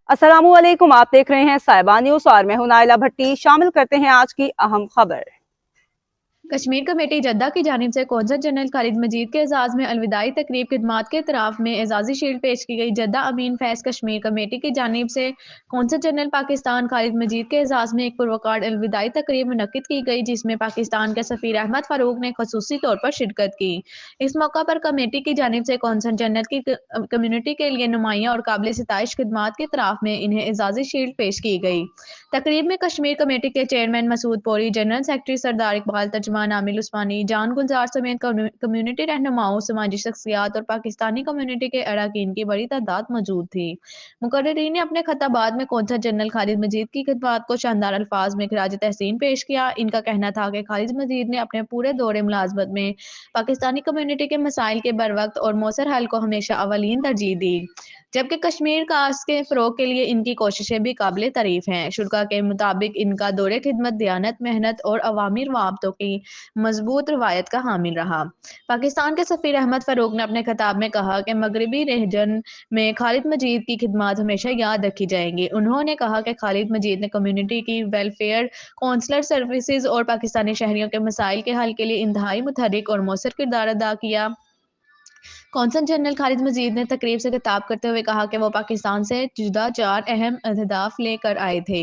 अस्सलामु अलैकुम, आप देख रहे हैं साहिबा न्यूज और मैं हूं नाइला भट्टी। शामिल करते हैं आज की अहम खबर। कश्मीर कमेटी जद्दा की जानिब से कौंसल जनरल खालिद मजीद के एजाज में अलविदाई तकरीब खिदमात के इतराफ में एजाजी शील्ड पेश की गई। जद्दा अमीन फैज कश्मीर कमेटी की जानिब से कौंसल जनरल पाकिस्तान खालिद मजीद के एजाज में एक पुरवकार अलविदाई तकरीब मुनक्किद की गई, जिसमें पाकिस्तान के सफीर अहमद फारूक ने खसूसी तौर पर शिरकत की। इस मौका पर कमेटी की जानिब से कौंसल जनरल की कम्यूनिटी के लिए नुमाइयाँ और काबिल सिताइश खिदमात के इतराफ में इन्हें एजाजी शील्ड पेश की गई। तकरीब में कश्मीर कमेटी के चेयरमैन मसूद पोरी, जनरल सेक्रेटरी सरदार इकबाल, तर्जुमान आमिर उस्मानी, जान गुलजार समेत कम्युनिटी रहनुमाओं, समाजी शख्सियात और पाकिस्तानी कम्युनिटी के अरकान की बड़ी तादाद मौजूद थी। मुकर्ररीन ने अपने खताबात में कौंसल जनरल खालिद मजीद की खिदमत को शानदार अल्फाज में खिराज तहसीन पेश किया। इनका कहना था कि खालिद मजीद ने अपने पूरे दौरे मुलाजमत में पाकिस्तानी कम्युनिटी के मसाइल के बरवक्त और मौसर हल को हमेशा अवलीन तरजीह दी, जबकि कश्मीर कास के फ़रोग के लिए इनकी कोशिशें भी काबिल तारीफ हैं। शुरा के मुताबिक इनका दौरे खिदमत दयानत, मेहनत और अवामी रवाबतों की मजबूत रवायत का हामिल रहा। पाकिस्तान के सफीर अहमद फारूक ने अपने खिताब में कहा कि मगरबी रीजन में खालिद मजीद की खिदमत हमेशा याद रखी जाएंगी। उन्होंने कहा कि खालिद मजीद ने कम्युनिटी की वेलफेयर, कौंसलर सर्विसेज और पाकिस्तानी शहरियों के मसाइल के हल के लिए इंतहाई मुतहरिक और मौसर किरदार अदा किया। कौंसल जनरल खालिद मजीद ने तकरीब से खिताब करते हुए कहा कि वो पाकिस्तान से जुदा 4 अहम अहदाफ लेकर आए थे: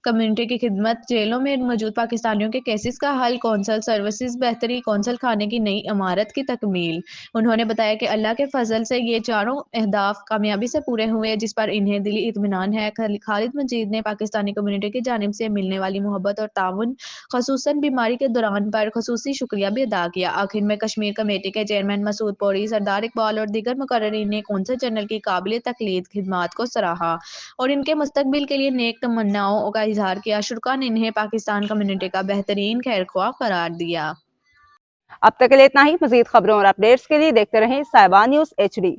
कम्युनिटी की खिदमत, जेलों में मौजूद पाकिस्तानियों के केसेस का हल, कौंसल सर्विसेज बेहतरी, कौंसल खाने की नई इमारत की तकमील। उन्होंने बताया कि अल्लाह के फजल से ये चारों अहदाफ कामयाबी से पूरे हुए, जिस पर इन्हें दिली इत्मीनान है। खालिद मजीद ने पाकिस्तानी कम्युनिटी की जानिब से मिलने वाली मोहब्बत और ताउन, खसूसन बीमारी के दौरान, पर खसूसी शुक्रिया भी अदा किया। आखिर में कश्मीर कमेटी के चेयरमैन मसूद पोरी, सरदार इकबाल और दीगर मुकर्ररीन ने कौंसल जनरल की काबिल तकलीद खिदमात को सराहा और इनके मुस्तकबिल के लिए नेक तमन्नाओं का इजहार किया। शुरा ने इन्हें पाकिस्तान कम्युनिटी का बेहतरीन खैरख्वाह करार दिया। अब तक के लिए इतना ही। मजीद खबरों और अपडेट्स के लिए देखते रहें साहिबा न्यूज HD।